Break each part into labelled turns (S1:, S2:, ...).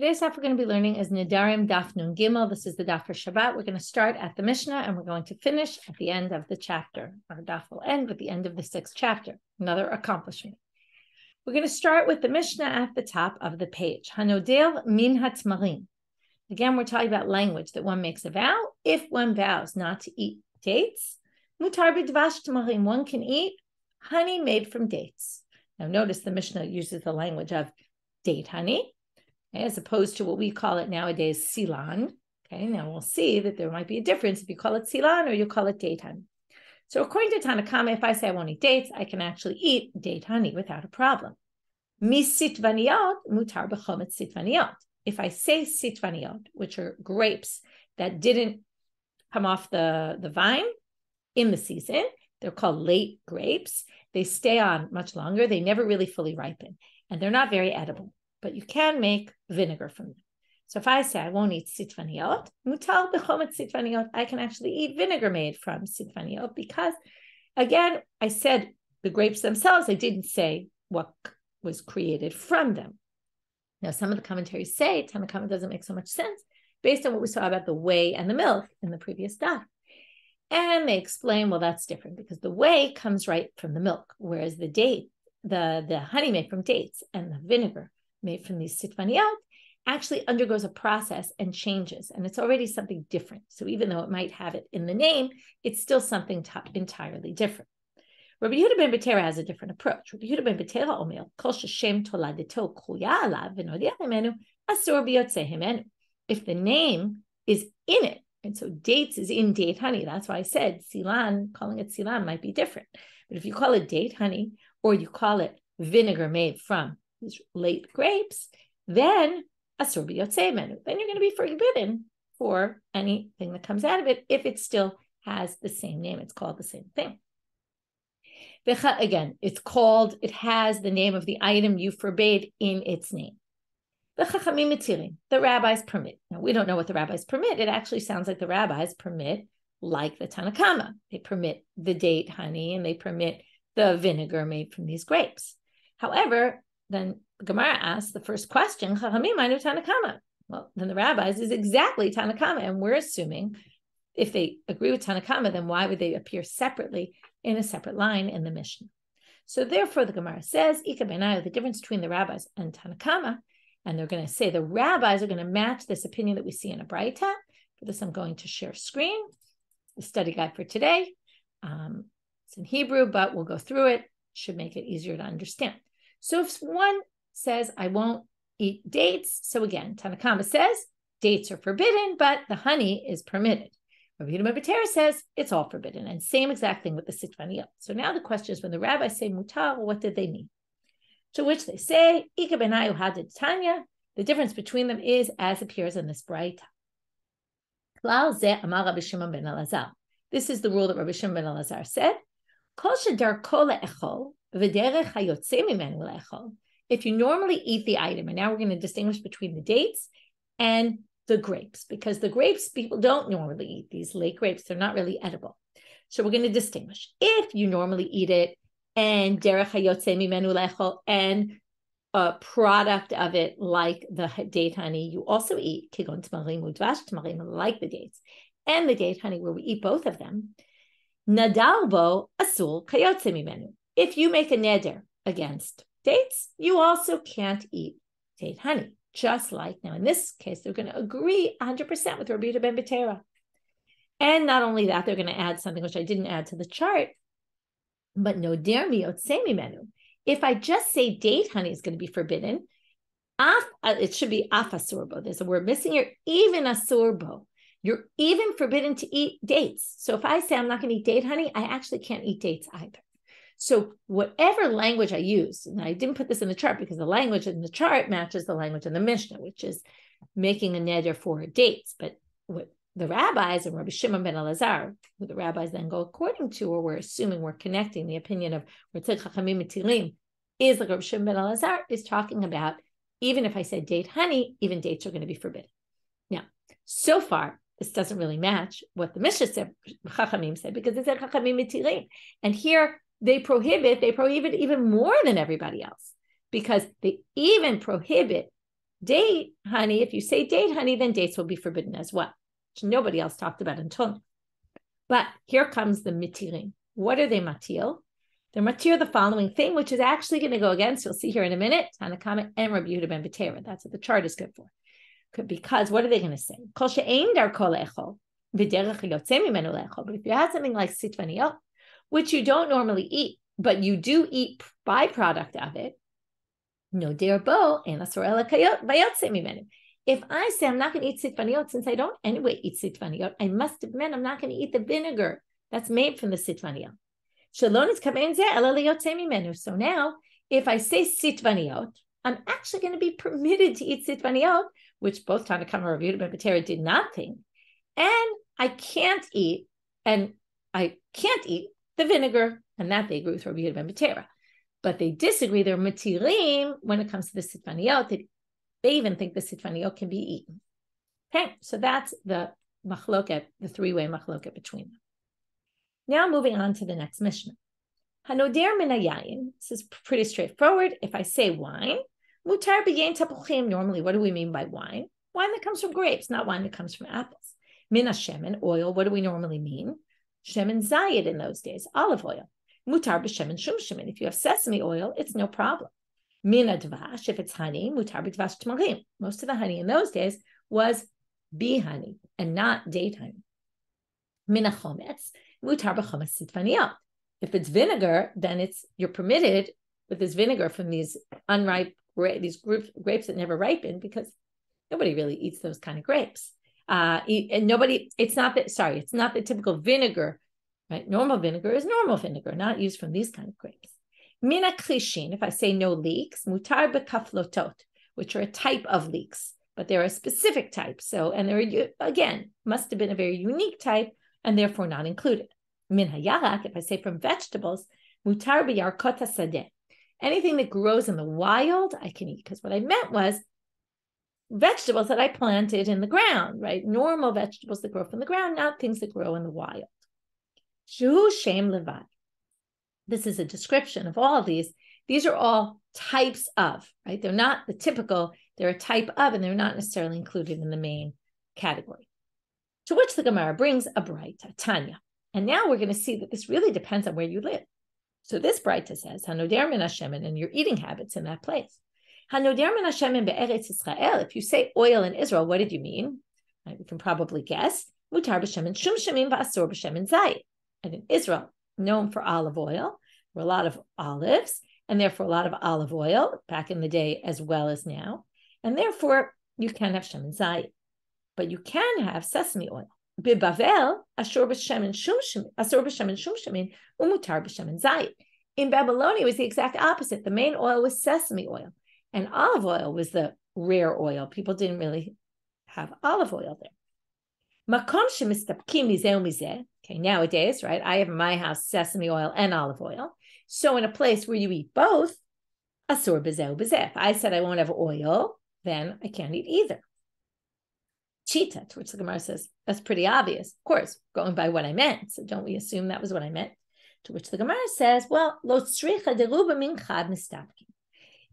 S1: Today's daf we're going to be learning is Nedarim Daf Nun Gimel. This is the daf for Shabbat. We're going to start at the Mishna and we're going to finish at the end of the chapter. Our daf will end with the end of the 6th chapter. Another accomplishment. We're going to start with the Mishna at the top of the page. Hanodel min hatmarim. Again, we're talking about language that one makes a vow. If one vows not to eat dates, mutar b'dvash tmarim. One can eat honey made from dates. Now, notice the Mishnah uses the language of date honey, as opposed to what we call it nowadays, silan. Okay, now we'll see that there might be a difference if you call it silan or you call it date honey. So according to Tanakama, if I say I won't eat dates, I can actually eat date honey without a problem. Mi sitvaniot mutar b'chomet sitvaniot. If I say sitvaniot, which are grapes that didn't come off the vine in the season, they're called late grapes. They stay on much longer. They never really fully ripen, and they're not very edible. But you can make vinegar from them. So if I say I won't eat sitvaniot, mutal b'chomet sitvaniot, I can actually eat vinegar made from sitvaniot because, again, I said the grapes themselves, I didn't say what was created from them. Now, some of the commentaries say Tanakama doesn't make so much sense based on what we saw about the whey and the milk in the previous daf. And they explain, well, that's different because the whey comes right from the milk, whereas the date, the honey made from dates and the vinegar made from these sitvaniot actually undergoes a process and changes, and it's already something different. So even though it might have it in the name, it's still something entirely different. Rabbi Yehuda ben Betera has a different approach. Rabbi Yehuda ben Betera omer, kol sheshem toladeto kruya alav v'nodiach himenu asur b'yotzeh himenu. If the name is in it, and so dates is in date honey, that's why I said silan, calling it silan might be different. But if you call it date honey, or you call it vinegar made from these late grapes, then asur b'yotzeh himenu, then you're going to be forbidden for anything that comes out of it if it still has the same name. It's called the same thing. Again, it has the name of the item you forbade in its name. The rabbis permit. Now, we don't know what the rabbis permit. It actually sounds like the rabbis permit like the Tanakama. They permit the date honey and they permit the vinegar made from these grapes. However, then the Gemara asks the first question, Tanakama. Well, then the rabbis is exactly Tanakama, and we're assuming if they agree with Tanakama, then why would they appear separately in a separate line in the Mishna? So therefore, the Gemara says, the difference between the rabbis and Tanakama, and they're going to say the rabbis are going to match this opinion that we see in a braitot. For this, I'm going to share screen, the study guide for today. It's in Hebrew, but we'll go through it. Should make it easier to understand. So if one says, I won't eat dates, so again, Tanakama says, dates are forbidden, but the honey is permitted. Rabbi Yehuda ben Betera says it's all forbidden, and same exact thing with the sitvaniot. So now the question is, when the rabbis say mutar, what did they mean? To which they say, Ika benayu hadid tanya. The difference between them is as appears in this braitot. Klal zeh amar Rabbi Shimon ben Elazar. This is the rule that Rabbi Shimon ben Elazar said. Kol shedarko le'echol v'derech hayotzeh mimenu le'echol. If you normally eat the item, and now we're going to distinguish between the dates and the grapes, because the grapes, people don't normally eat these late grapes. They're not really edible. So we're going to distinguish. If you normally eat it, and derech hayotzeh mimenu lechol, and a product of it like the date honey, you also eat kigon tmarim udvash tmarim, like the dates, and the date honey, where we eat both of them. Nadalbo asul hayotzeh mimenu. If you make a neder against dates, you also can't eat date honey. Just like now, in this case, they're going to agree 100% with Rabbi Yehuda ben Betera. And not only that, they're going to add something which I didn't add to the chart, but no dermi yotzeh mimenu. If I just say date honey is going to be forbidden, it should be af asurbo. There's a word missing here, even asurbo. You're even forbidden to eat dates. So if I say I'm not going to eat date honey, I actually can't eat dates either. So whatever language I use, and I didn't put this in the chart because the language in the chart matches the language in the Mishnah, which is making a neder for dates. But what the rabbis and Rabbi Shimon ben Elazar, who the rabbis then go according to, or we're assuming we're connecting the opinion of Ritzad Chachamim Mitilim, is like Rabbi Shimon ben Elazar is talking about, even if I said date honey, even dates are going to be forbidden. Now, so far, this doesn't really match what the Mishnah said, Chachamim said, because it said Chachamim Mitilim. And here, they prohibit even more than everybody else, because they even prohibit Date honey, if you say date honey, then dates will be forbidden as well, which nobody else talked about until now. But here comes the mitirim. What are they matil? They're matir the following thing, which is actually going to go against, you'll see here in a minute, Tanakama and Rabbi Yehuda ben Betera. That's what the chart is good for. Because what are they going to say? But if you have something like sitvaniot, which you don't normally eat, but you do eat byproduct of it, no derbo and if I say I'm not going to eat sitvaniot, since I don't anyway eat sitvaniot, I must have meant I'm not going to eat the vinegar that's made from the sitvaniot. So now, if I say sitvaniot, I'm actually going to be permitted to eat sitvaniot, which both Tanakama and Rabbi Yehuda ben Betera did not think, and I can't eat the vinegar, and that they agree with Rabbi Yehuda ben Betera. But they disagree. They're matirim when it comes to the sitvaniot. They even think the sitvaniot can be eaten. Okay, so that's the machloket, the three-way machloket between them. Now moving on to the next Mishna. Hanoder min hayayin. This is pretty straightforward. If I say wine, mutar b'yayin tapuchim. Normally, what do we mean by wine? Wine that comes from grapes, not wine that comes from apples. Min hashemen, oil. What do we normally mean? Shemen zayid in those days, olive oil. Mutar b'shemen shum shemen. If you have sesame oil, it's no problem. Min advash, if it's honey, mutar b'dvash tmarim. Most of the honey in those days was bee honey and not date honey. Min hachometz, mutar b'chometz sitvaniot. If it's vinegar, then you're permitted with this vinegar from these unripe grapes that never ripen, because nobody really eats those kind of grapes. It's not the typical vinegar, right? Normal vinegar is normal vinegar, not used from these kind of grapes. Mina krishin, if I say no leeks, mutar bekaflotot, which are a type of leeks, but they're a specific type. So, and they're, again, must have been a very unique type and therefore not included. Min hayarak, if I say from vegetables, mutar b'yarkot hasadeh. Anything that grows in the wild, I can eat, because what I meant was vegetables that I planted in the ground, right? Normal vegetables that grow from the ground, not things that grow in the wild. Shu shem levad. This is a description of all of these. These are all types of, right? They're not the typical, they're a type of, and they're not necessarily included in the main category. To which the Gemara brings a braitot, Tanya. And now we're going to see that this really depends on where you live. So this braitot says, Hanoder min hashemen, and your eating habits in that place. Hanoder min hashemen be'eretz Israel. If you say oil in Israel, what did you mean? Right, we can probably guess. Mutar b'shemen shum shemin v'asor b'shemen zayit. And in Israel, known for olive oil, there were a lot of olives, and therefore a lot of olive oil back in the day as well as now. And therefore, you can have shemen zayit. But you can have sesame oil. Bibavel, asor b'shemen shum shemin, umutar b'shemen zayit. In Babylonia, it was the exact opposite. The main oil was sesame oil, and olive oil was the rare oil. People didn't really have olive oil there. Makom shemistapkim mizeh umizeh. Okay, nowadays, right? I have in my house sesame oil and olive oil. So in a place where you eat both, asor b'zeh ub'zeh. If I said I won't have oil, then I can't eat either. Shmita, to which the Gemara says, that's pretty obvious. Of course, going by what I meant. So don't we assume that was what I meant? To which the Gemara says, well, lo tzricha deruba min chad mistapkim.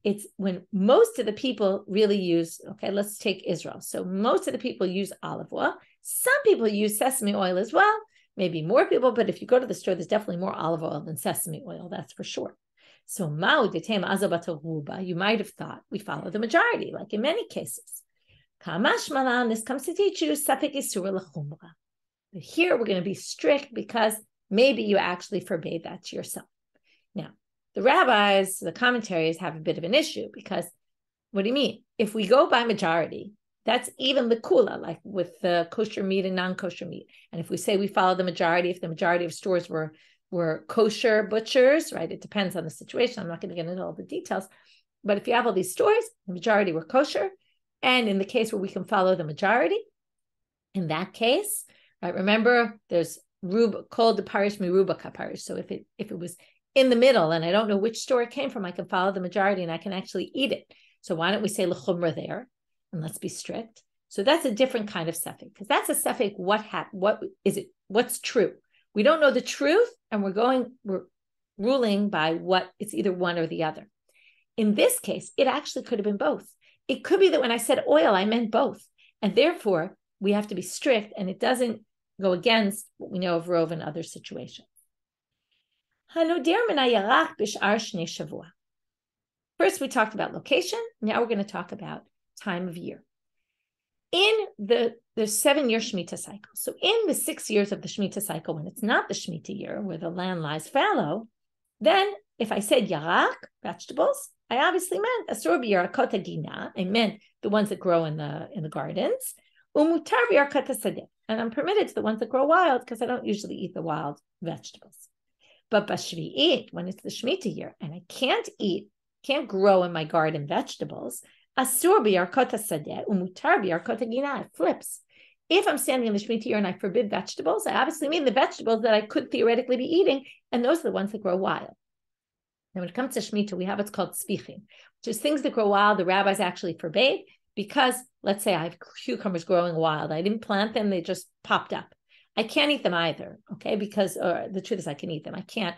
S1: It's when most of the people really use, okay, let's take Israel. So most of the people use olive oil. Some people use sesame oil as well, maybe more people, but if you go to the store, there's definitely more olive oil than sesame oil, that's for sure. So you might have thought we follow the majority, like in many cases. Kamash malan, this comes to teach you safek isur l'chumra. But here we're going to be strict because maybe you actually forbade that to yourself. Now, the rabbis, the commentaries have a bit of an issue because what do you mean? If we go by majority, that's even the kula, like with the kosher meat and non-kosher meat. And if we say we follow the majority, if the majority of stores were kosher butchers, right? It depends on the situation. I'm not going to get into all the details. But if you have all these stores, the majority were kosher. And in the case where we can follow the majority, in that case, right? Remember, there's called the parish miruba kaparish. So if it was in the middle and I don't know which store it came from, I can follow the majority and I can actually eat it. So why don't we say l'chumra there? And let's be strict. So that's a different kind of safek, because that's a safek. What is it? What's true? We don't know the truth, and we're ruling by what it's either one or the other. In this case, it actually could have been both. it could be that when I said oil, I meant both. And therefore, we have to be strict, and it doesn't go against what we know of Rov in other situations. First, we talked about location. Now we're going to talk about time of year. In the 7-year shmita cycle, so in the 6 years of the shmita cycle, when it's not the shmita year, where the land lies fallow, then if I said yarak, vegetables, I obviously meant asur b'yarakot hagina. I meant the ones that grow in the gardens. Umutar b'yarakot hasadeh, and I'm permitted to the ones that grow wild because I don't usually eat the wild vegetables. But b'shvi'it, when it's the shmita year, and I can't grow in my garden vegetables, asur b'yarakot hasadeh umutar b'yarakot hagina. It flips. If I'm standing in the shmita year and I forbid vegetables, I obviously mean the vegetables that I could theoretically be eating, and those are the ones that grow wild. And when it comes to shmita, we have what's called tzvichim, which is things that grow wild. The rabbis actually forbade because, let's say I have cucumbers growing wild. I didn't plant them, they just popped up. I can't eat them either, okay? Because the truth is I can eat them. I can't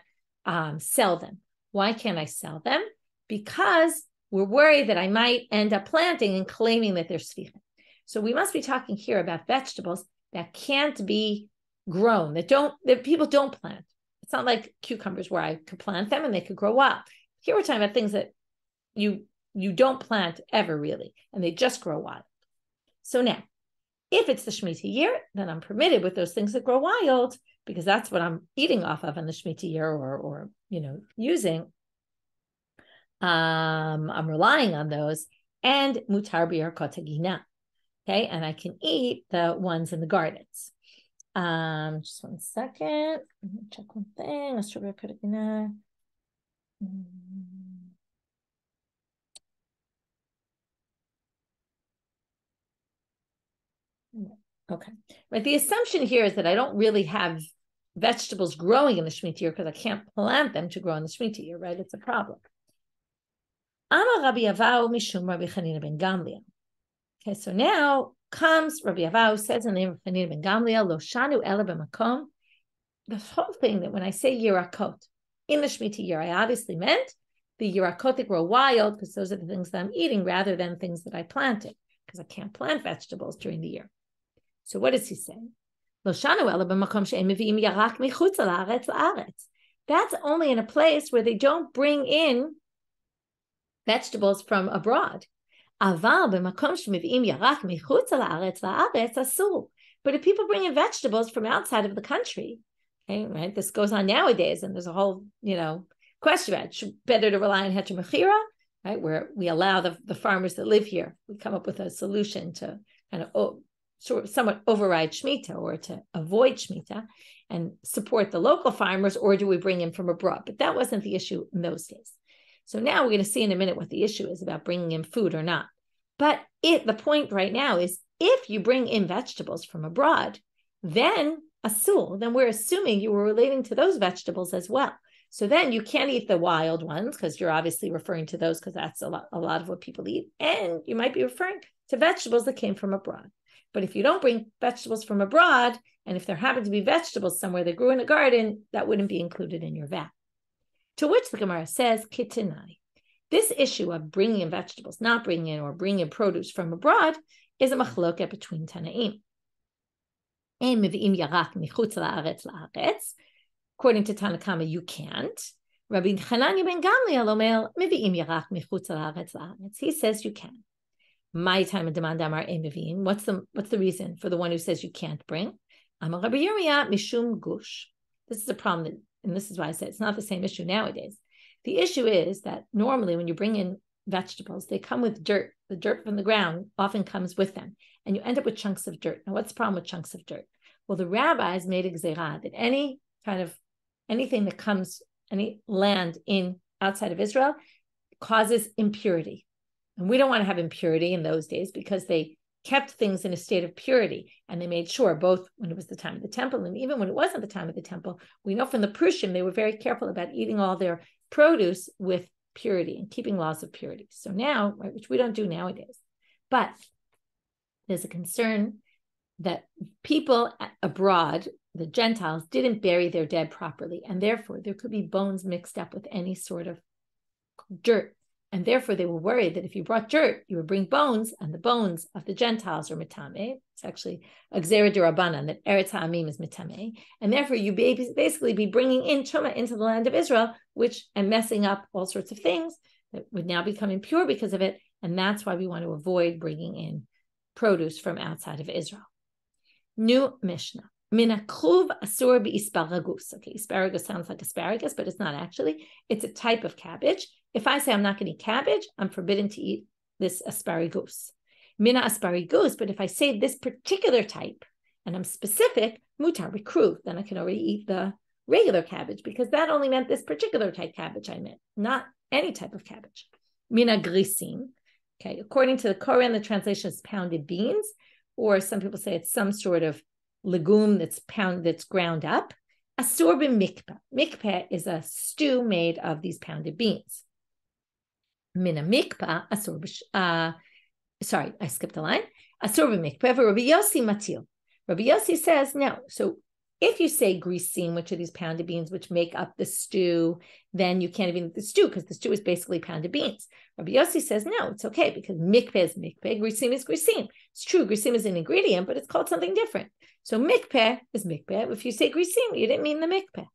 S1: sell them. Why can't I sell them? Because we're worried that I might end up planting and claiming that they're tzvichim. So we must be talking here about vegetables that can't be grown, that people don't plant. It's not like cucumbers where I could plant them and they could grow wild. Here we're talking about things that you don't plant ever really, and they just grow wild. So now, if it's the Shemitah year, then I'm permitted with those things that grow wild, because that's what I'm eating off of in the Shemitah year or using. I'm relying on those, and mutar b'yarakot hagina. Okay, and I can eat the ones in the gardens. Just 1 second. Let me check one thing. Okay, but the assumption here is that I don't really have vegetables growing in the Shemitah year because I can't plant them to grow in the Shemitah year, right? It's a problem. Amar Rabbi Avau mishum Rabbi Chanina ben Gamliel. Okay, so now comes Rabbi Avau, says in the name of Chanina ben Gamliel, Lo shanu ela b'makom. The whole thing that when I say yirakot in the Shemitah year, I obviously meant the yirakot that grow wild, because those are the things that I'm eating rather than things that I planted, because I can't plant vegetables during the year. So what does he say? Lo shanu ela b'makom she'en mevi'im yarak michutz la'aretz la'aretz. That's only in a place where they don't bring in vegetables from abroad. But if people bring in vegetables from outside of the country, okay, right? This goes on nowadays, and there's a whole, question about it. Better to rely on heter mechira, right? Where we allow the farmers that live here. We come up with a solution to kind of somewhat override shmita or to avoid shmita and support the local farmers, or do we bring in from abroad? But that wasn't the issue in those days. So now we're going to see in a minute what the issue is about bringing in food or not. But the point right now is if you bring in vegetables from abroad, then then we're assuming you were relating to those vegetables as well. So then you can't eat the wild ones because you're obviously referring to those because that's a lot of what people eat. And you might be referring to vegetables that came from abroad. But if you don't bring vegetables from abroad, and if there happen to be vegetables somewhere that grew in a garden, that wouldn't be included in your vow. To which the Gemara says, Kitanai. This issue of bringing in vegetables, not bringing in, or bringing in produce from abroad is a machloket between Tanaim. According to Tanakama, you can't. Rabbi Chananya ben Gamliel omer mevi'im yarak michutz la'aretz la'aretz. He says you can. My time of demand amar mevi'im. What's the reason for the one who says you can't bring? Amar Rabbi Yirmiyah mishum gush. This is a problem and this is why I said it's not the same issue nowadays. The issue is that normally when you bring in vegetables, they come with dirt. The dirt from the ground often comes with them, and you end up with chunks of dirt. Now, what's the problem with chunks of dirt? Well, the rabbis made a gzerah that anything that comes, any land outside of Israel causes impurity. And we don't want to have impurity in those days because they kept things in a state of purity. And they made sure, both when it was the time of the temple and even when it wasn't the time of the temple, we know from the Prushim, they were very careful about eating all their produce with purity and keeping laws of purity. So now, right, which we don't do nowadays, but there's a concern that people abroad, the Gentiles, didn't bury their dead properly. And therefore, there could be bones mixed up with any sort of dirt And therefore, they were worried that if you brought dirt, you would bring bones, and the bones of the Gentiles are mitame. It's actually a gzera de Rabbanan, that Eretz Ha'amim is mitame. And therefore, you basically be bringing in truma into the land of Israel, and messing up all sorts of things that would now become impure because of it. And that's why we want to avoid bringing in produce from outside of Israel. New Mishna. Mina kruv asur bi-isparagus. Okay, asparagus sounds like asparagus, but it's not actually. It's a type of cabbage. If I say I'm not going to eat cabbage, I'm forbidden to eat this asparagus. Mina asparagus, but if I say this particular type, and I'm specific, mutar b'kruv, then I can already eat the regular cabbage, because that only meant this particular type cabbage I meant, not any type of cabbage. Mina grisim. Okay, according to the Koran, the translation is pounded beans, or some people say it's some sort of legume that's ground up. Asur b'mikpeh. Mikpeh is a stew made of these pounded beans. Mina mikpeh asur sorry, I skipped a line. Asur b'mikpeh. Rabbi Yossi matil. Rabbi Yossi says no. So if you say grisim, which are these pounded beans which make up the stew, then you can't even eat the stew, because the stew is basically pounded beans. Rabbi Yossi says no, it's okay, because mikpeh is mikpeh, grisim is grisim. It's true, grisim is an ingredient, but it's called something different. So mikpeh is mikpeh. If you say grisim, you didn't mean the mikpeh.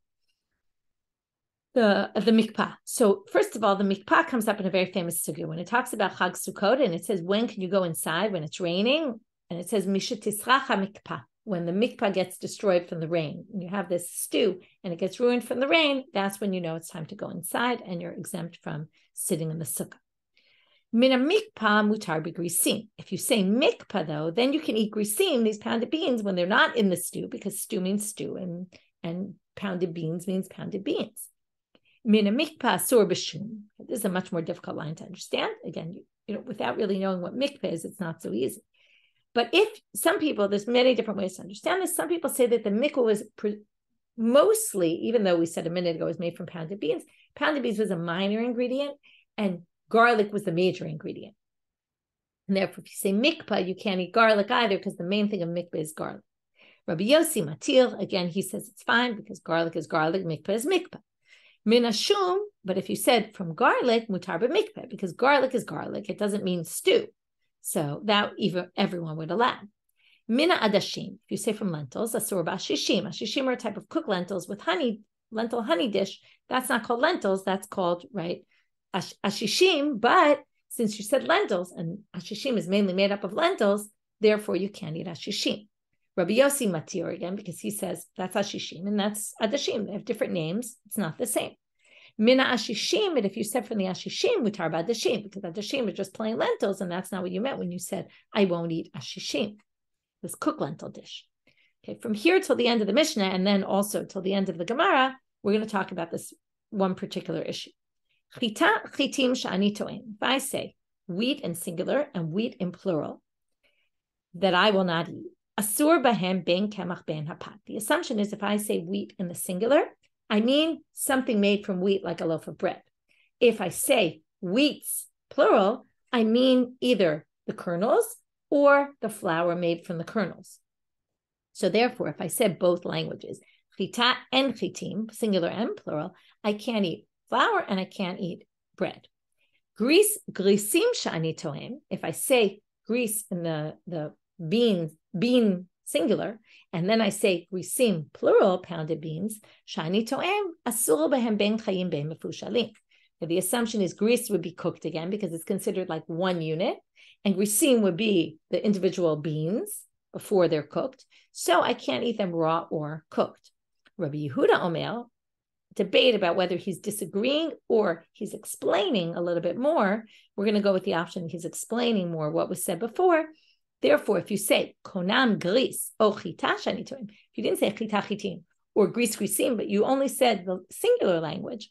S1: The mikpah. So first of all, the mikpah comes up in a very famous sugya when it talks about Chag Sukkot, and it says, when can you go inside when it's raining? And it says, mishetisrach mikpah. When the mikpah gets destroyed from the rain, and you have this stew and it gets ruined from the rain, that's when you know it's time to go inside and you're exempt from sitting in the sukkah. Mina mikpah mutar b'grisim. If you say mikpah, though, then you can eat grisim, these pounded beans, when they're not in the stew, because stew means stew, and pounded beans means pounded beans. Mina mikpah asur b'shum. This is a much more difficult line to understand. Again, without really knowing what mikpah is, it's not so easy. But if some people, there's many different ways to understand this. Some people say that the mikvah was mostly, even though we said a minute ago it was made from pounded beans was a minor ingredient, and garlic was the major ingredient. And therefore, if you say mikvah, you can't eat garlic either, because the main thing of mikvah is garlic. Rabbi Yossi matil, again, he says it's fine because garlic is garlic, mikvah is mikvah. Min hashum, but if you said from garlic, mutar b'mikvah, because garlic is garlic, it doesn't mean stew. So that even everyone would allow. Mina adashim, if you say from lentils, asur b'ashishim. Ashishim are a type of cooked lentils with lentil honey dish. That's not called lentils, that's called, right, ashishim. But since you said lentils, and ashishim is mainly made up of lentils, therefore you can't eat ashishim. Rabbi Yossi matir again, because he says that's ashishim and that's adashim. They have different names. It's not the same. Mina ashishim, and if you said from the ashishim, mutar b'adashim, because adashim are just plain lentils, and that's not what you meant when you said, I won't eat ashishim, this cooked lentil dish. Okay, from here till the end of the Mishnah, and then also till the end of the Gemara, we're going to talk about this one particular issue. Chita chitim sha'ani to'en. If I say wheat in singular and wheat in plural, that I will not eat. Asur bahem ben kemach ben hapat. The assumption is if I say wheat in the singular, I mean something made from wheat, like a loaf of bread. If I say wheats, plural, I mean either the kernels or the flour made from the kernels. So therefore, if I said both languages, chita and chitim, singular and plural, I can't eat flour and I can't eat bread. Grisim shani tohem, if I say grease in the bean singular, and then I say grisim, plural, pounded beans, shani to'em, asur behem ben chayim ben mefushalim. The assumption is grease would be cooked again because it's considered like one unit, and grisim would be the individual beans before they're cooked, so I can't eat them raw or cooked. Rabbi Yehuda Omer, debate about whether he's disagreeing or he's explaining a little bit more. We're going to go with the option he's explaining more what was said before. Therefore, if you say konam gris o chita shani toim, if you didn't say chita chitim or gris grisim, but you only said the singular language,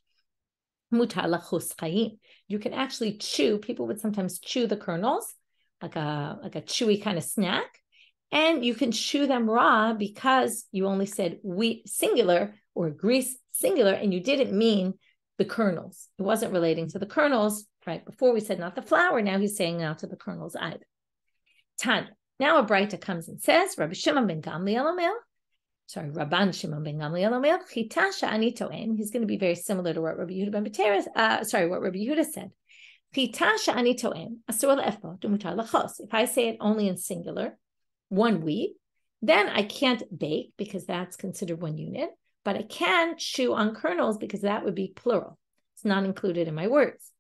S1: mutar lachus chayim, you can actually chew. People would sometimes chew the kernels like a chewy kind of snack, and you can chew them raw because you only said wheat singular or gris singular, and you didn't mean the kernels. It wasn't relating to the kernels, right? Before we said not the flour, now he's saying not to the kernels either. Tanya. Now a braitot comes and says, Rabban Shimon ben Gamliel Omer, chita sha'ani to'en. He's going to be very similar to what Rabbi Yehuda ben Beteira, what Rabbi Yehuda said. If I say it only in singular, one wheat, then I can't bake because that's considered one unit, but I can chew on kernels because that would be plural. It's not included in my words.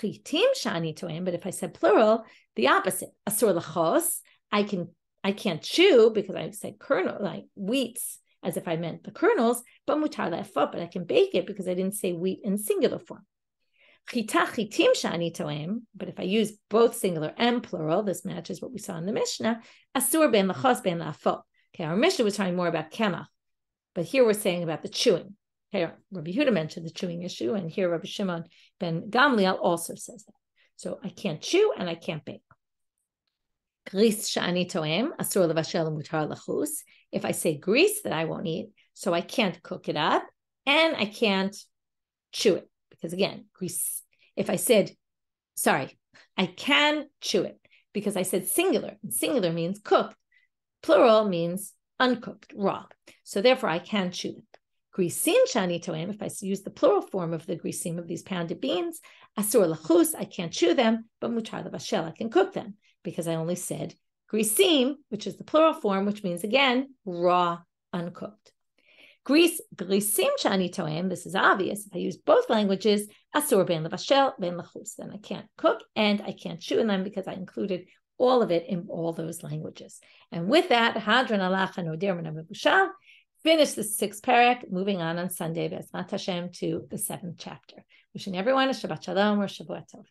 S1: But if I said plural, the opposite. Asur lachos, I can't chew because I said kernel, like wheats, as if I meant the kernels, but mutar le'efot, but I can bake it because I didn't say wheat in singular form. But if I use both singular and plural, this matches what we saw in the Mishna. Asur ben lachos ben la'afot. Okay, our Mishna was talking more about kemach, but here we're saying about the chewing. Okay, Rabbi Yehuda mentioned the chewing issue, and here Rabbi Shimon ben Gamliel also says that. So I can't chew and I can't bake. If I say grease that I won't eat, so I can't cook it up and I can't chew it. Because again, grease, if I said, I can chew it because I said singular, and singular means cooked. Plural means uncooked, raw. So therefore I can chew it. Grisim shani toem, if I use the plural form of the grisim of these pounded beans, asur lachus, I can't chew them, but mutar lebashel, I can cook them, because I only said grisim, which is the plural form, which means again, raw, uncooked. Grisim shani toem, this is obvious, if I use both languages, asur ben lebashel, ben lachus, then I can't cook and I can't chew in them because I included all of it in all those languages. And with that, hadran alach hanoder min hamebushal, finish the 6th parak, moving on Sunday, Be'ezrat Hashem, to the 7th chapter. Wishing everyone a Shabbat Shalom or Shavua Tov.